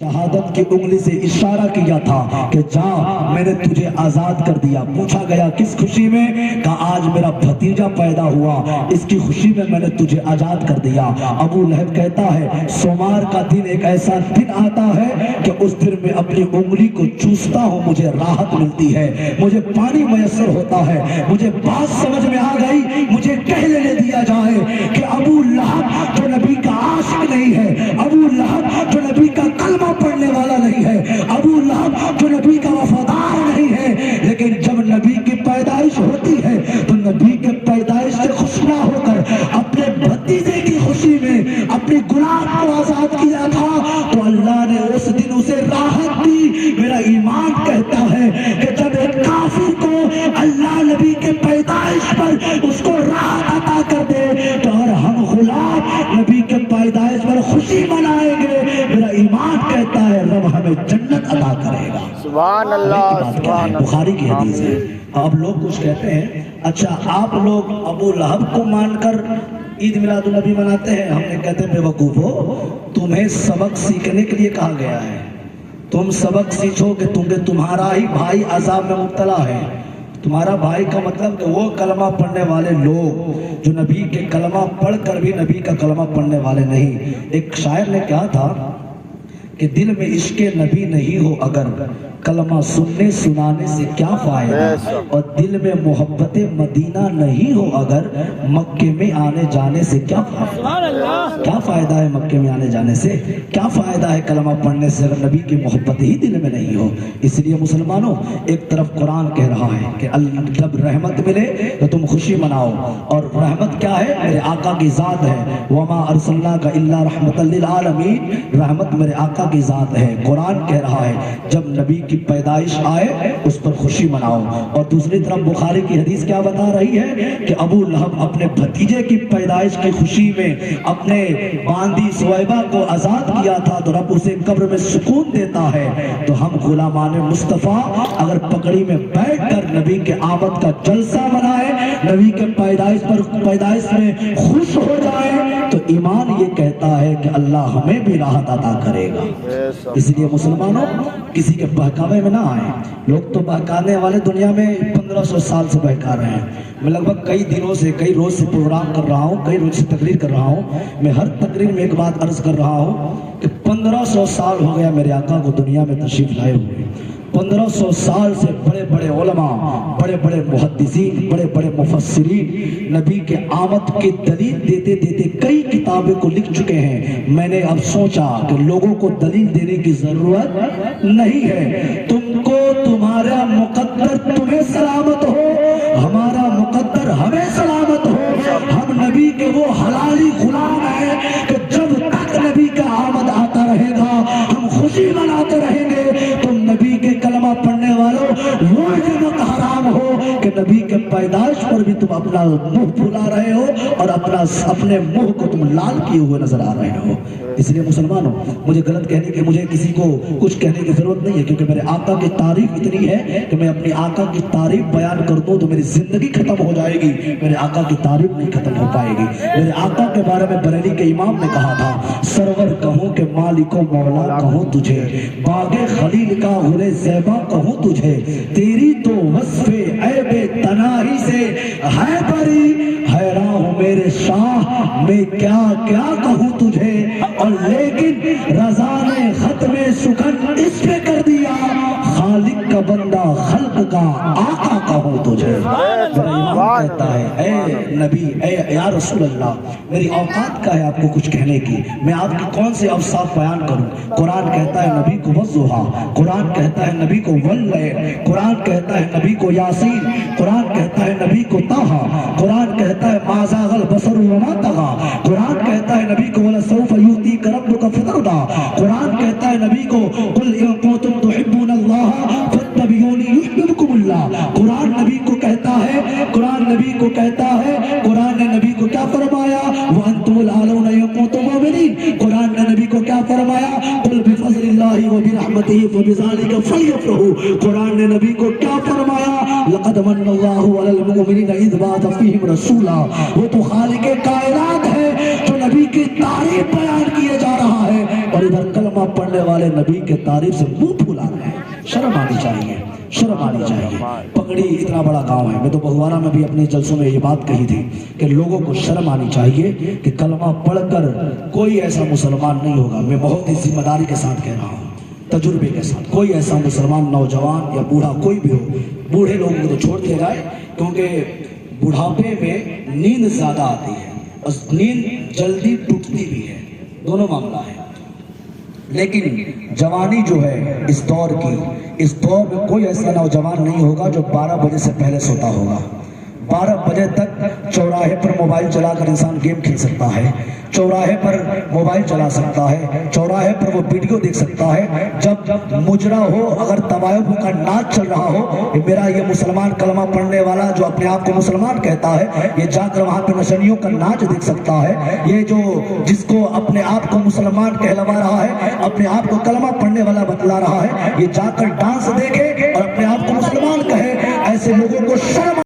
शहादत की उंगली से इशारा किया था कि जा मैंने तुझे आजाद कर दिया। पूछा गया किस खुशी में? कहा आज मेरा भतीजा पैदा हुआ, इसकी खुशी में मैंने तुझे आजाद कर दिया। अबू लहब कहता है सोमवार का दिन एक ऐसा दिन आता है कि उस दिन में अपनी उंगली को चूसता हूँ, मुझे राहत मिलती है, मुझे पानी मयसर होता है। मुझे बात समझ में आ गई, मुझे कह लेने दिया जाए कि अबू लहब जो नबी का आशिक नहीं है, अबू लहब जो नबी का कलमा पढ़ने वाला नहीं है, अबू लहब जो नबी का वफादार नहीं है, लेकिन जब नबी की पैदाइश होती है तो नबी के पैदाइश से खुश ना होकर अपने भतीजे की खुशी में अपनी गुलाम को आजाद किया था, तो अल्लाह ने उस दिन उसे राहत दी। मेरा ईमान कहता है कि जब एक काफिर को अल्लाह नबी के पैदाइश पर उसको राहत अता कर दे तो और हम गुलाम नबी के पैदाइश पर खुशी मनाएंगे। मेरा ईमान कहता है रब हमें जन्नत अता करेगा। सुभान अल्लाह, सुभान अल्लाह। बुखारी की हदीस है। अब लोग कुछ कहते हैं अच्छा आप लोग अबू लहब को मानकर ईद मिलादुन नबी मनाते हैं। हमने कहते हैं बेवकूफो, तुम्हें सबक सीखने के लिए कहा गया है, तुम सबक सीखो कि तुम्हारा ही भाई अजाब में मुब्तला है। तुम्हारा भाई का मतलब कि वो कलमा पढ़ने वाले लोग जो नबी के कलमा पढ़कर भी नबी का कलमा पढ़ने वाले नहीं। एक शायर ने कहा था कि दिल में इश्क़े नबी नहीं हो अगर कलमा सुनने सुनाने से क्या फायदा, और दिल में मोहब्बत मदीना नहीं हो अगर मक्के में आने जाने से क्या फायदा। क्या फायदा है मक्के में आने जाने से, क्या फायदा है कलमा पढ़ने से अगर नबी की मोहब्बत ही दिल में नहीं हो। इसलिए मुसलमानों, एक तरफ कुरान कह रहा है कि जब रहमत मिले तो तुम खुशी मनाओ, और रहमत क्या है? मेरे आका की ज़ात है। वमा अरसलनाका इल्ला रहमतल लिल आलमीन, रहमत मेरे आका की ज़ात है। कुरान कह रहा है जब नबी की पैदाइश आए उस पर खुशी मनाओ। और दूसरी तरफ बुखारी की हदीस क्या बता रही है कि अबू लहब अपने भतीजे की पैदाइश की खुशी में अपने बांदी सुवैबा को आजाद किया था, तो रब उसे कब्र में सुकून देता है। तो हम गुलामान मुस्तफ़ा अगर पगड़ी में बैठकर नबी के आमद का जलसा मनाए, नबी के पैदाइश में खुश हो जाए, तो ईमान ये कहता है कि अल्लाह हमें भी राहत अता करेगा। इसलिए मुसलमानों, किसी के बहकावे में ना आए। लोग तो बहकाने वाले दुनिया में 1500 साल से बहका रहे हैं। मैं लगभग कई दिनों से, कई रोज से प्रोग्राम कर रहा हूँ, कई रोज से तकरीर कर रहा हूँ। मैं हर तकरीर में एक बात अर्ज कर रहा हूँ कि 1500 साल हो गया मेरे आका को दुनिया में तशरीफ लाए हुए। 1500 साल से बड़े बड़े उलमा, बड़े बड़े मुहद्दिसीन, बड़े बड़े मुफस्सिरीन नबी के आमद की दलील देते देते कई किताबें को लिख चुके हैं। मैंने अब सोचा कि लोगों को दलील देने की जरूरत नहीं है। तुमको तुम्हारा मुकद्दर तुम्हें सलामत हो, हमारा मुकद्दर हमें सलामत हो। हम नबी के वो हलाली गुलाम हैं कि जब तक नबी का आमद आता रहेगा हम खुशी मनाते रहेंगे। तुम नबी के कलमा पढ़ने वालों, वो जब हराम हो कि नबी के पैदाइश पर भी तुम अपना मुंह फुला रहे हो और अपने मुंह को तुम लाल किए हुए नजर आ रहे हो। इसलिए मुसलमानों, मुझे गलत कहने की, मुझे किसी को कुछ कहने की जरूरत नहीं है, क्योंकि मेरे आका की तारीफ इतनी है कि मैं अपनी आका की तारीफ बयान कर दूं तो मेरी जिंदगी खत्म हो जाएगी, मेरे आका की तारीफ नहीं खत्म हो पाएगी। मेरे आका के बारे में बरेली के इमाम ने कहा था, सरवर कहूं कि मालिको मौला कहूं तुझे, बागे खलील का हुरे ज़ैबा कहूं तुझे, तेरी तो वस्फे ऐबे तनाही से है बरी, हैरान हूं मेरे शाह मैं क्या क्या कहूं तुझे। और लेकिन रज़ा ने खत्मे सुकन इस पे कर दिया, खालिक का बंदा खल्क का आका कहूं तुझे। मेरा ईमान कहता है ए नबी, ए या रसूल अल्लाह, मेरी औकात का है आपको कुछ कहने की, मैं आपकी कौन से अवसाफ बयान करूं। कुरान कहता है नबी को वज़ुहा, कुरान कहता है नबी को वल्लैल, कुरान कहता है नबी को यासीन, कुरान कहता है नबी को ताहा, कुरान कहता है मा ज़ागल बसर वमा तगा, कुरान कहता है नबी को वला सौफ युतीक रब्बुका फतरदा, कुरान कहता है नबी को कुल इन कुंतुम तुहिब्बुनल्लाह फत्तबिऊनी युहिब्बुकुमुल्लाह। कुरान नबी को कहता है, कुरान नबी को कहता है, कुरान ने नबी को क्या फरमाया, व अंतुमुल आलौना इन कुंतुम मुमिनीन। कुरान ने नबी को क्या फरमाया, कुल बिफज़लिल्लाहि व बिरहमतिही फबिज़ालिका फलयफ़रहू। कुरान ने नबी को क्या फरमाया, लक़द मन्नल्लाहु अलल मुमिनीना इज़ बअथ फ़ीहिम रसूला। वो तो खालिक़े कायनात है जो नबी की तारीफ बयान किए जा रहा है और इधर कलमा کلمہ پڑھنے والے نبی کے تعریف سے منہ پھلا رہے ہیں. شرم آنی چاہیے, شرم آنی چاہیے. پگڑی اتنا بڑا گاؤں ہے. میں تو بہوارہ میں بھی اپنے جلسوں میں یہ بات کہی تھی کہ لوگوں کو شرم آنی چاہیے کہ کلمہ پڑھ کر کوئی ایسا مسلمان نہیں ہوگا. میں بہت ہی ذمہ داری کے ساتھ کہہ رہا ہوں, تجربے کے ساتھ. کوئی ایسا مسلمان نوجوان یا بوڑھا کوئی بھی ہو, بوڑھے لوگوں کو تو چھوڑ دیا جائے کیونکہ بڑھاپے میں نیند زیادہ آتی ہے اور نیند جلدی ٹوٹتی بھی ہے, دونوں معاملہ ہے. لیکن جوانی جو ہے اس دور کی, اس دور میں کوئی ایسا نوجوان نہیں ہوگا جو 12 بجے سے پہلے سوتا ہوگا. 12 بجے تک چوراہے پر موبائل چلا کر انسان گیم کھیل سکتا ہے, چوراہے پر موبائل چلا سکتا ہے, چوراہے پر وہ ویڈیو دیکھ سکتا ہے. جب مجرا ہو, اگر طوائف کا ناچ چل رہا ہو, میرا یہ مسلمان کلمہ پڑھنے والا جو اپنے آپ کو مسلمان کہتا ہے, یہ جا کر وہاں پہ نشنیوں کا ناچ دیکھ سکتا ہے. یہ جو جس کو اپنے آپ کو مسلمان کہلوا رہا ہے, اپنے آپ کو کلمہ پڑھنے والا بتلا رہا ہے, یہ جا کر ڈانس دیکھے اور اپنے آپ کو مسلمان کہے. ایسے لوگوں کو شرم